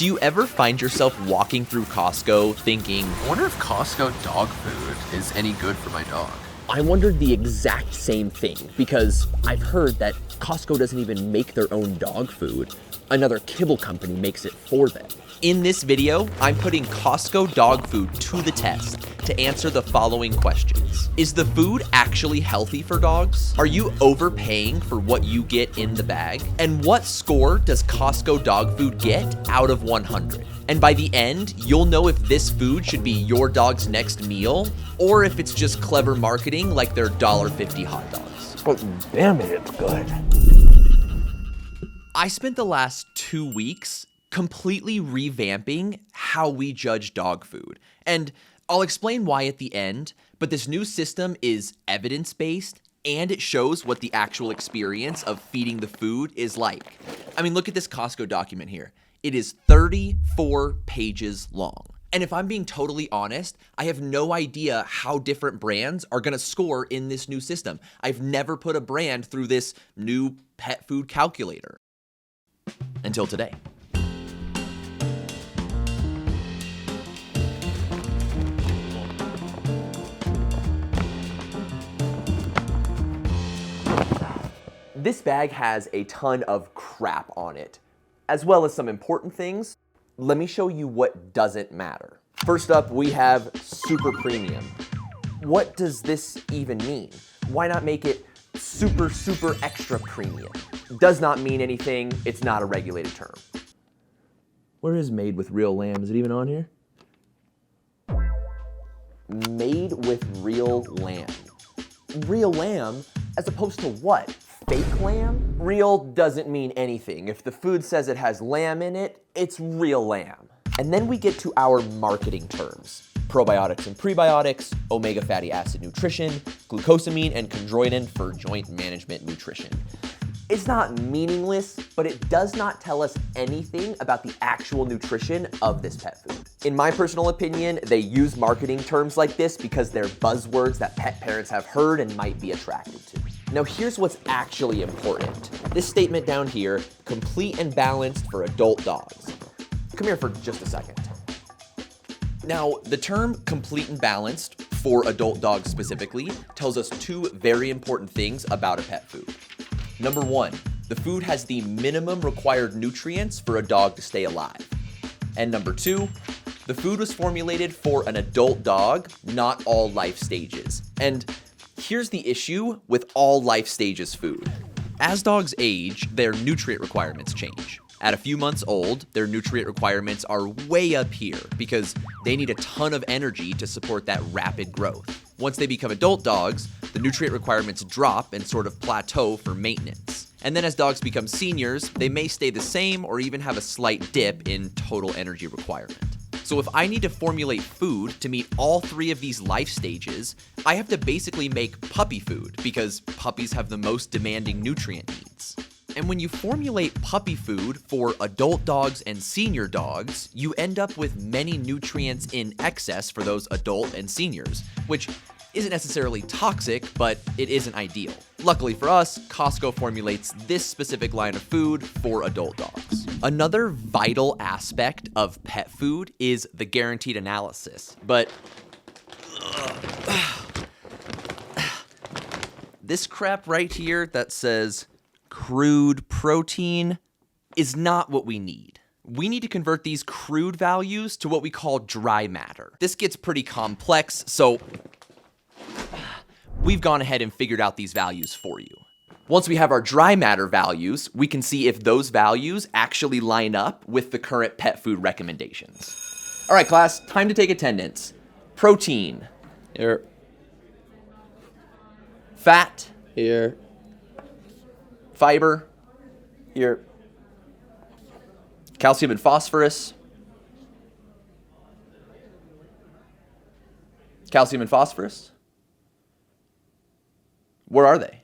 Do you ever find yourself walking through Costco thinking, I wonder if Costco dog food is any good for my dog. I wondered the exact same thing because I've heard that Costco doesn't even make their own dog food. Another kibble company makes it for them. in this video, I'm putting Costco dog food to the test to answer the following questions. Is the food actually healthy for dogs? Are you overpaying for what you get in the bag? And what score does Costco dog food get out of 100? And by the end, you'll know if this food should be your dog's next meal or if it's just clever marketing like their $1.50 hot dogs. But damn it, it's good. I spent the last 2 weeks completely revamping how we judge dog food. And I'll explain why at the end, but this new system is evidence-based and it shows what the actual experience of feeding the food is like. I mean, look at this Costco document here. It is 34 pages long. And if I'm being totally honest, I have no idea how different brands are gonna score in this new system. I've never put a brand through this new pet food calculator. Until today. This bag has a ton of crap on it, as well as some important things. Let me show you what doesn't matter. First up, we have super premium. What does this even mean? Why not make it super, super extra premium? Does not mean anything. It's not a regulated term. Where is made with real lamb? Is it even on here? Made with real lamb. Real lamb as opposed to what? Fake lamb? Real doesn't mean anything. If the food says it has lamb in it, it's real lamb. And then we get to our marketing terms. Probiotics and prebiotics, omega fatty acid nutrition, glucosamine and chondroitin for joint management nutrition. It's not meaningless, but it does not tell us anything about the actual nutrition of this pet food. In my personal opinion, they use marketing terms like this because they're buzzwords that pet parents have heard and might be attracted to. Now here's what's actually important. This statement down here, complete and balanced for adult dogs. Come here for just a second. Now, the term complete and balanced for adult dogs specifically tells us two very important things about a pet food. Number one, the food has the minimum required nutrients for a dog to stay alive. And number two, the food was formulated for an adult dog, not all life stages. And here's the issue with all life stages food. As dogs age, their nutrient requirements change. At a few months old, their nutrient requirements are way up here because they need a ton of energy to support that rapid growth. Once they become adult dogs, the nutrient requirements drop and sort of plateau for maintenance. And then as dogs become seniors, they may stay the same or even have a slight dip in total energy requirement. So if I need to formulate food to meet all three of these life stages, I have to basically make puppy food because puppies have the most demanding nutrient needs. And when you formulate puppy food for adult dogs and senior dogs, you end up with many nutrients in excess for those adult and seniors, which isn't necessarily toxic, but it isn't ideal. Luckily for us, Costco formulates this specific line of food for adult dogs. Another vital aspect of pet food is the guaranteed analysis, but this crap right here that says crude protein is not what we need. We need to convert these crude values to what we call dry matter. This gets pretty complex, so we've gone ahead and figured out these values for you. Once we have our dry matter values, we can see if those values actually line up with the current pet food recommendations. All right, class, time to take attendance. Protein. Here. Fat. Here. Fiber. Here. Calcium and phosphorus. Calcium and phosphorus. Where are they?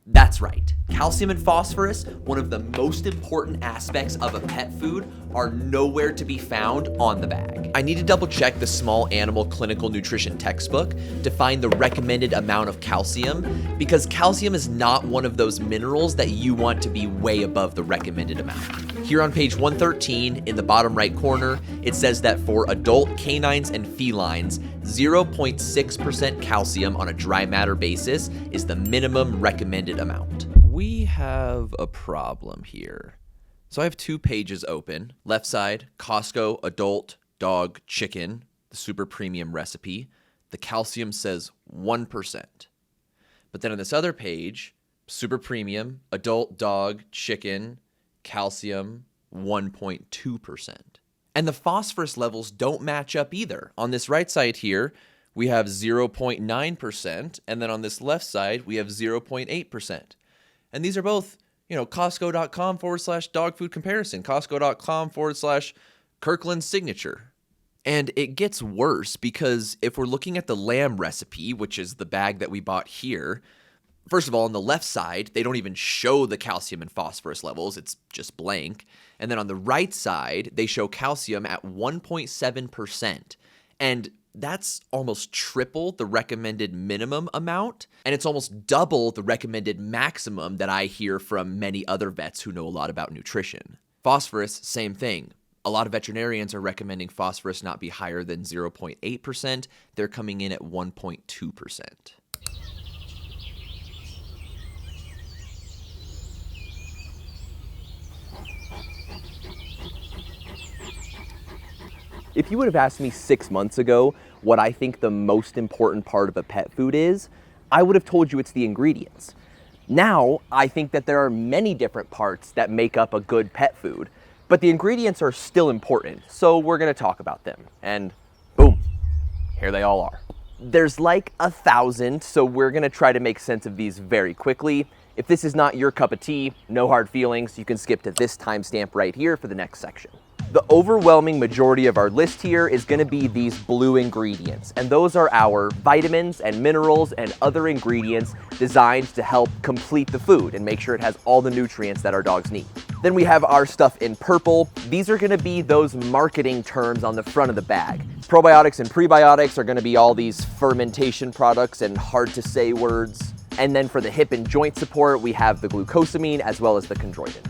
That's right. Calcium and phosphorus, one of the most important aspects of a pet food, are nowhere to be found on the bag. I need to double check the small animal clinical nutrition textbook to find the recommended amount of calcium, because calcium is not one of those minerals that you want to be way above the recommended amount. Here on page 113, in the bottom right corner, it says that for adult canines and felines, 0.6% calcium on a dry matter basis is the minimum recommended amount. We have a problem here. So I have 2 pages open. Left side, Costco adult dog chicken, the super premium recipe. The calcium says 1%. But then on this other page, super premium adult dog chicken, calcium 1.2%. And the phosphorus levels don't match up either. On this right side here, we have 0.9%, and then on this left side, we have 0.8%. And these are both, Costco.com/dog food comparison, Costco.com/Kirkland signature. And it gets worse because if we're looking at the lamb recipe, which is the bag that we bought here, first of all, on the left side, they don't even show the calcium and phosphorus levels. It's just blank. And then on the right side, they show calcium at 1.7%. And that's almost triple the recommended minimum amount. And it's almost double the recommended maximum that I hear from many other vets who know a lot about nutrition. Phosphorus, same thing. A lot of veterinarians are recommending phosphorus not be higher than 0.8%. They're coming in at 1.2%. If you would have asked me 6 months ago what I think the most important part of a pet food is, I would have told you it's the ingredients. Now, I think that there are many different parts that make up a good pet food, but the ingredients are still important, so we're gonna talk about them. And boom, here they all are. There's like 1,000, so we're gonna try to make sense of these very quickly. If this is not your cup of tea, no hard feelings, you can skip to this timestamp right here for the next section. The overwhelming majority of our list here is going to be these blue ingredients, and those are our vitamins and minerals and other ingredients designed to help complete the food and make sure it has all the nutrients that our dogs need. Then we have our stuff in purple. These are going to be those marketing terms on the front of the bag. Probiotics and prebiotics are going to be all these fermentation products and hard to say words. And then for the hip and joint support, we have the glucosamine as well as the chondroitin.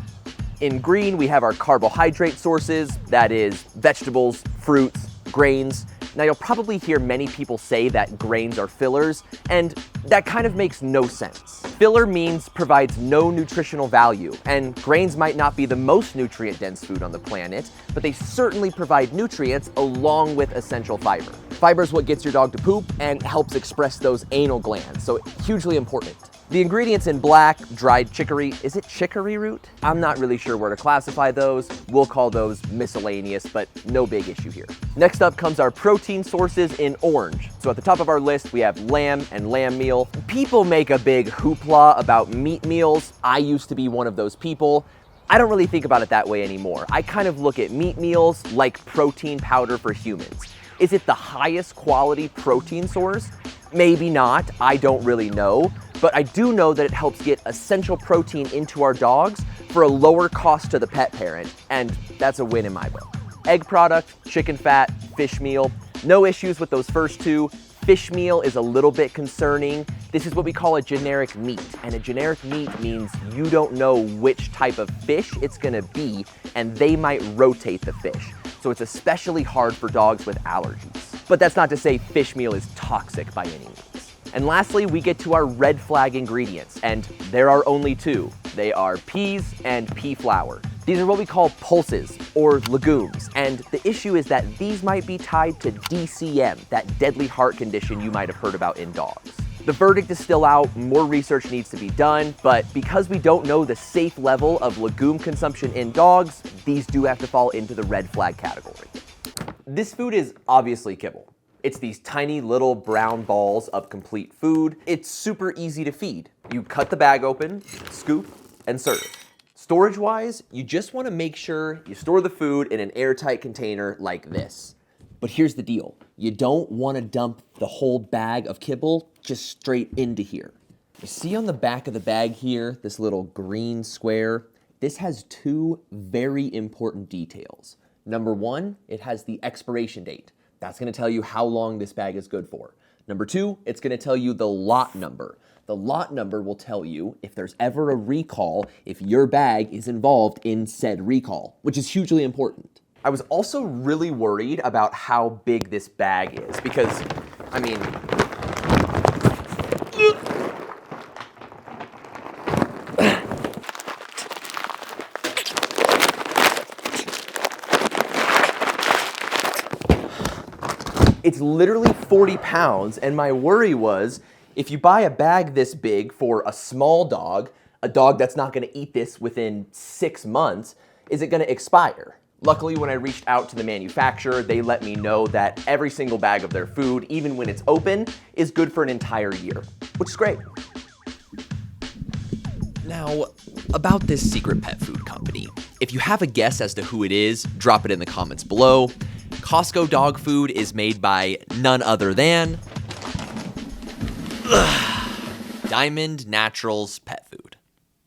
In green, we have our carbohydrate sources, that is vegetables, fruits, grains. Now you'll probably hear many people say that grains are fillers, and that kind of makes no sense. Filler means provides no nutritional value, and grains might not be the most nutrient-dense food on the planet, but they certainly provide nutrients along with essential fiber. Fiber is what gets your dog to poop and helps express those anal glands, so hugely important. The ingredients in black, dried chicory. Is it chicory root? I'm not really sure where to classify those. We'll call those miscellaneous, but no big issue here. Next up comes our protein sources in orange. So at the top of our list, we have lamb and lamb meal. People make a big hoopla about meat meals. I used to be one of those people. I don't really think about it that way anymore. I kind of look at meat meals like protein powder for humans. Is it the highest quality protein source? Maybe not, I don't really know, but I do know that it helps get essential protein into our dogs for a lower cost to the pet parent, and that's a win in my book. Egg product, chicken fat, fish meal, no issues with those first two. Fish meal is a little bit concerning. This is what we call a generic meat, and a generic meat means you don't know which type of fish it's gonna be, and they might rotate the fish. So it's especially hard for dogs with allergies. But that's not to say fish meal is toxic by any means. And lastly, we get to our red flag ingredients, and there are only two. They are peas and pea flour. These are what we call pulses, or legumes, and the issue is that these might be tied to DCM, that deadly heart condition you might have heard about in dogs. The verdict is still out, more research needs to be done, but because we don't know the safe level of legume consumption in dogs, these do have to fall into the red flag category. This food is obviously kibble. It's these tiny little brown balls of complete food. It's super easy to feed. You cut the bag open, scoop, and serve. Storage-wise, you just want to make sure you store the food in an airtight container like this. But here's the deal. You don't want to dump the whole bag of kibble just straight into here. You see on the back of the bag here, this little green square? This has two very important details. Number one, it has the expiration date. That's going to tell you how long this bag is good for. Number two, it's going to tell you the lot number. The lot number will tell you if there's ever a recall, if your bag is involved in said recall, which is hugely important. I was also really worried about how big this bag is because, I mean, it's literally 40 pounds, and my worry was, if you buy a bag this big for a small dog, a dog that's not gonna eat this within 6 months, is it gonna expire? Luckily, when I reached out to the manufacturer, they let me know that every single bag of their food, even when it's open, is good for an entire year, which is great. Now, about this secret pet food company. If you have a guess as to who it is, drop it in the comments below. Costco dog food is made by none other than Diamond Naturals Pet Food.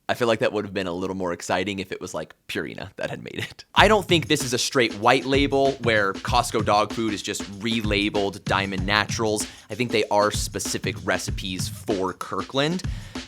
I feel like that would have been a little more exciting if it was like Purina that had made it. I don't think this is a straight white label where Costco dog food is just relabeled Diamond Naturals. I think they are specific recipes for Kirkland,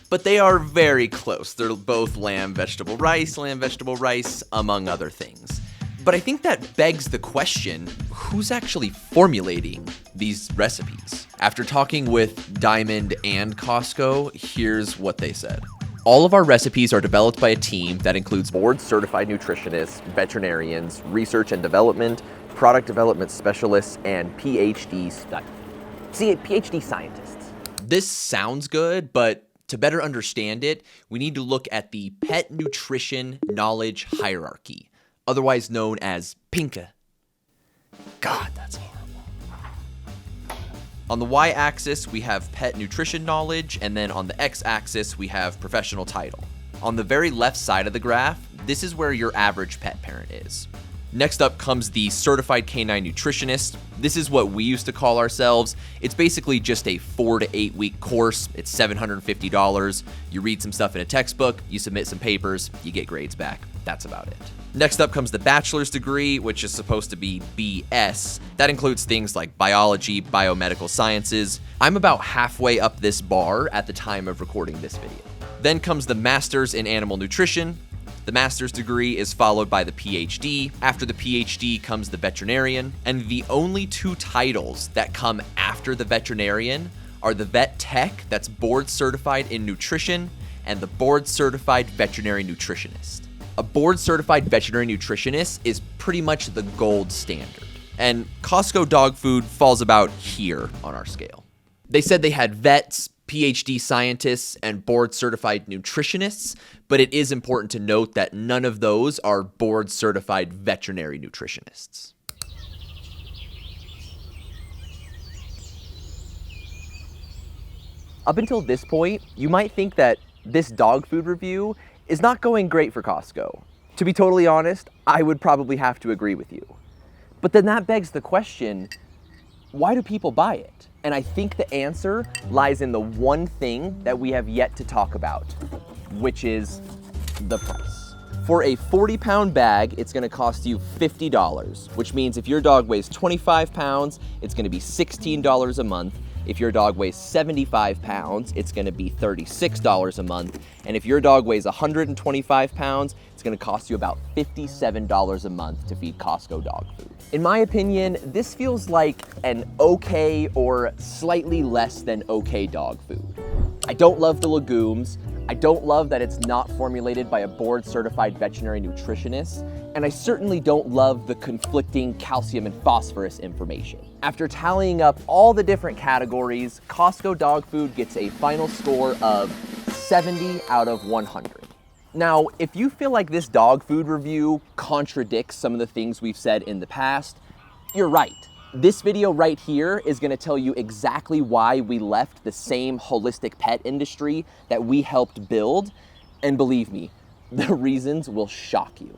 but they are very close. They're both lamb vegetable rice, among other things. But I think that begs the question, who's actually formulating these recipes? After talking with Diamond and Costco, here's what they said. All of our recipes are developed by a team that includes Board-certified nutritionists, veterinarians, research and development, product development specialists, and PhD scientists. This sounds good, but to better understand it, we need to look at the pet nutrition knowledge hierarchy, otherwise known as PNKH. God, that's horrible. On the y-axis, we have pet nutrition knowledge, and then on the x-axis, we have professional title. On the very left side of the graph, this is where your average pet parent is. Next up comes the certified canine nutritionist. This is what we used to call ourselves. It's basically just a 4 to 8 week course. It's $750. You read some stuff in a textbook, you submit some papers, you get grades back. That's about it. Next up comes the bachelor's degree, which is supposed to be BS. That includes things like biology, biomedical sciences. I'm about halfway up this bar at the time of recording this video. Then comes the master's in animal nutrition. The master's degree is followed by the PhD. After the PhD comes the veterinarian. And the only two titles that come after the veterinarian are the vet tech, that's board certified in nutrition, and the board certified veterinary nutritionist. A board certified veterinary nutritionist is pretty much the gold standard. And Costco dog food falls about here on our scale. They said they had vets, PhD scientists, and board certified nutritionists, but it is important to note that none of those are board certified veterinary nutritionists. Up until this point, you might think that this dog food review is not going great for Costco. To be totally honest, I would probably have to agree with you. But then that begs the question, why do people buy it? And I think the answer lies in the one thing that we have yet to talk about, which is the price. For a 40-pound bag, it's gonna cost you $50, which means if your dog weighs 25 pounds, it's gonna be $16 a month. If your dog weighs 75 pounds, it's gonna be $36 a month. And if your dog weighs 125 pounds, it's gonna cost you about $57 a month to feed Costco dog food. In my opinion, this feels like an okay or slightly less than okay dog food. I don't love the legumes. I don't love that it's not formulated by a board-certified veterinary nutritionist, and I certainly don't love the conflicting calcium and phosphorus information. After tallying up all the different categories, Costco dog food gets a final score of 70 out of 100. Now, if you feel like this dog food review contradicts some of the things we've said in the past, you're right. This video right here is gonna tell you exactly why we left the same holistic pet industry that we helped build, and believe me, the reasons will shock you.